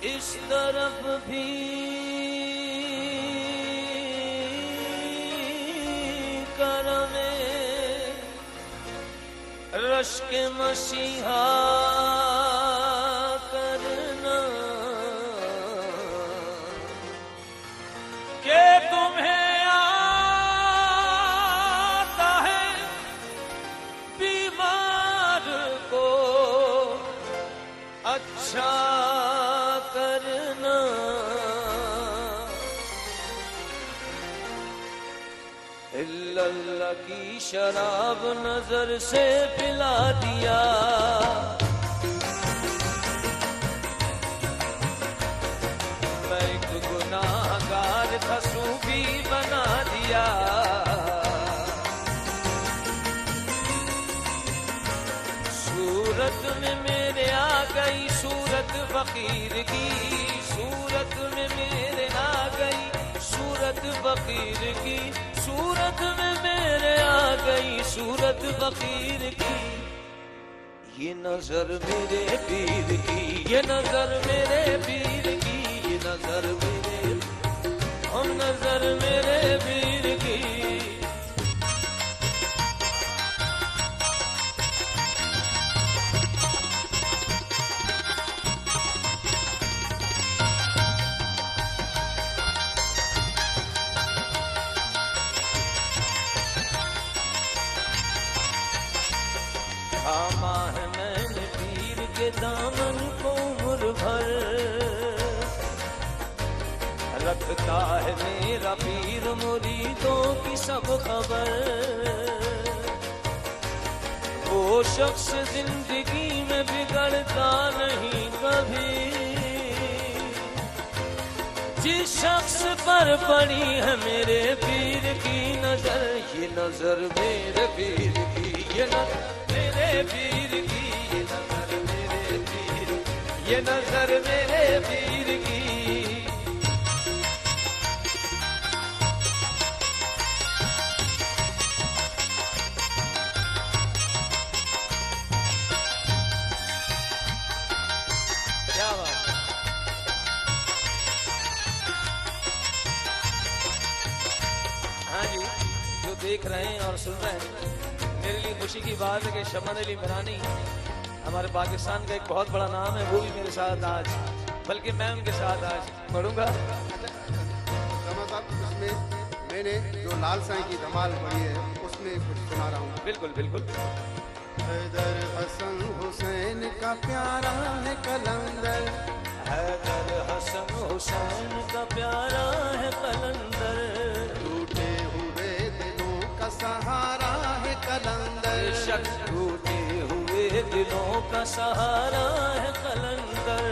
इस तरफ भी करमे रश्क मसीहा करना के तुम्हें आता है बीमार को अच्छा करना। इल्लल्लाह की शराब नजर से पिला दिया, मैं एक गुनाहगार था सूफी बना दिया। सूरत में मेरे आ गई सूरत फकीर की, सूरत में मेरे आ गई सूरत फकीर की, सूरत में मेरे आ गई सूरत फकीर की। ये नजर मेरे पीर की, ये नजर मेरे पीर की, ये नजर मेरे हम नजर मेरे पीर की। थामा है मैंने पीर के दामन को उम्र भर, रखता है मेरा पीर मुरीदों की सब खबर। वो शख्स जिंदगी में बिगड़ता नहीं कभी, जिस शख्स पर पड़ी है मेरे पीर की नजर। ये नजर मेरे पीर की, ये नजर मेरे पीर की, ये नजर मेरे पीर, ये नजर मेरे पीर की। क्या बात। हाँ जी, जो देख रहे हैं और सुन रहे हैं, मेरे लिए खुशी की बात है कि शमन अली मिरानी हमारे पाकिस्तान का एक बहुत बड़ा नाम है, वो भी मेरे साथ आज, बल्कि मैं उनके साथ आज पढ़ूंगा। उसमें मैंने जो लाल साईं की धमाल पढ़ी है उसमें कुछ सुना रहा हूँ। बिल्कुल बिल्कुल। हैदर हसन हुसैन का प्यारा है कलंदर, हैदर हसन हुसैन का प्यारा है कलंदर, टूटे हुए दिलों का सहारा है कलंदर, टूटे हुए दिलों का सहारा है कलंदर।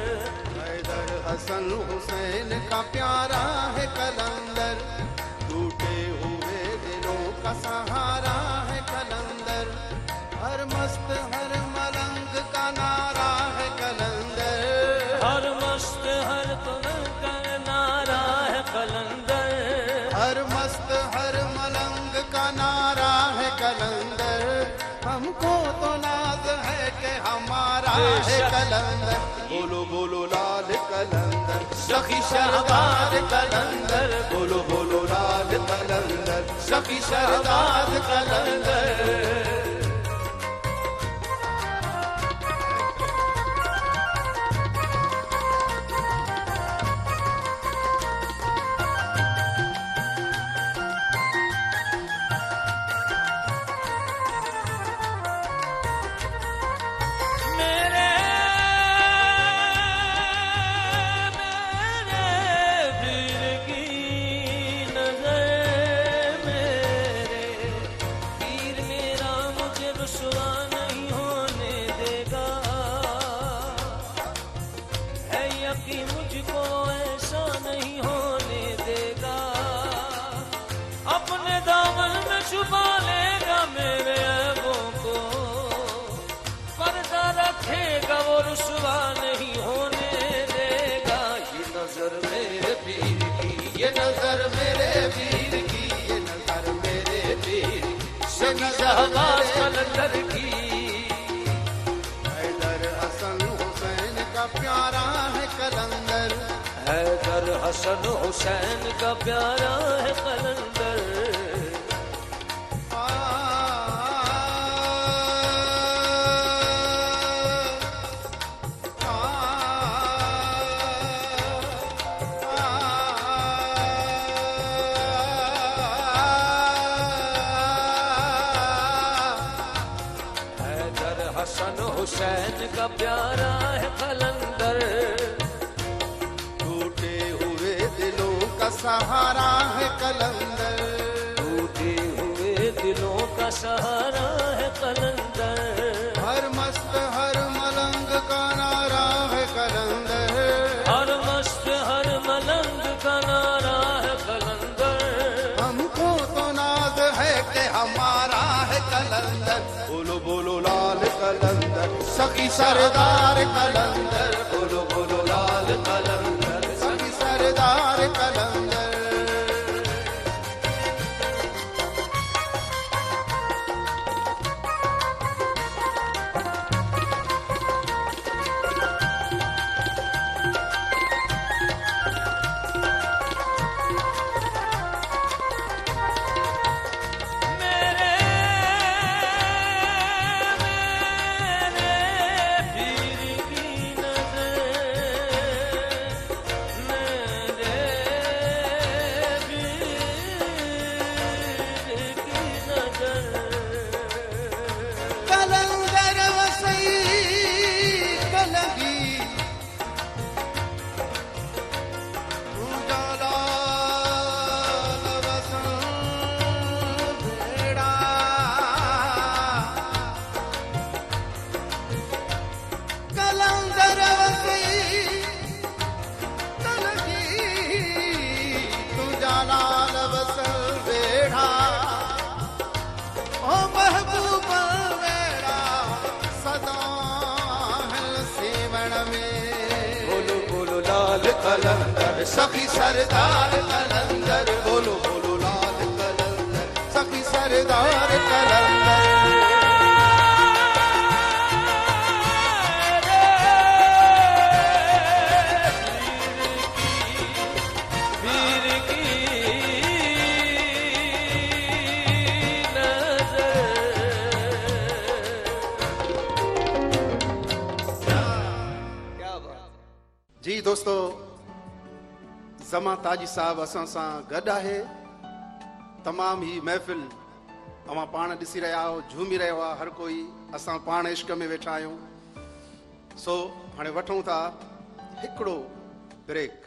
हैदर हसन हुसैन का प्यारा है कलंदर, टूटे हुए दिलों का सहारा है कलंदर, हर मस्त हर मलंग का नारा है कलंदर, हर मस्त हर मलंग का नारा है कलंदर, हर मस्त हर मलंग का नारा है कलंदर। हमको तो नाज है कि हमारा है कलंदर, बोलो बोलो लाल कलंदर, सखी शहबाज कलंदर, बोलो बोलो लाल कलंदर, सखी शहबाज कलंदर। मुझको ऐसा नहीं होने देगा, अपने दामन में छुपा लेगा मेरे ऐबों को, पर्दा रखेगा वो रुसवा नहीं होने देगा। ये नजर मेरे पीर की, ये नजर मेरे पीर की, ये नजर मेरे पीर, सखी शहबाज कलंदर की। हैदर हसन हुसैन का प्यारा है कलंदर, हसन हुसैन का प्यारा है कलंदर। हसन हुसैन का प्यारा है कलंदर। टूटे हुए दिलों का सहारा है कलंदर। टूटे हुए दिलों का सहारा है कलंदर। हर मस्त हर मलंग का नारा है कलंदर। हर मस्त हर मलंग का नारा है कलंदर। हमको तो नाज है कि हमारा है कलंदर। बोलो बोलो लाल कलंदर सखी सरदार कलंदर। बोलो बोलो लाल कलंदर सखी सरदार कलंदर। कलंदर सखी सरदार कलंदर। बोलो बोलो लाल कलंदर सखी सरदार कलंदर। वीर की नजर। क्या बात। जी दोस्तों, ज़मा ताजी साहब असां सां गॾु आहे। तमामु ही महफ़िल अवां पाण ॾिसी रहिया आहियो, झूमी रहियो आहे हर कोई। असां पाण इश्क में वेठा आहियूं। सो हाणे वठूं था हिकिड़ो ब्रेक।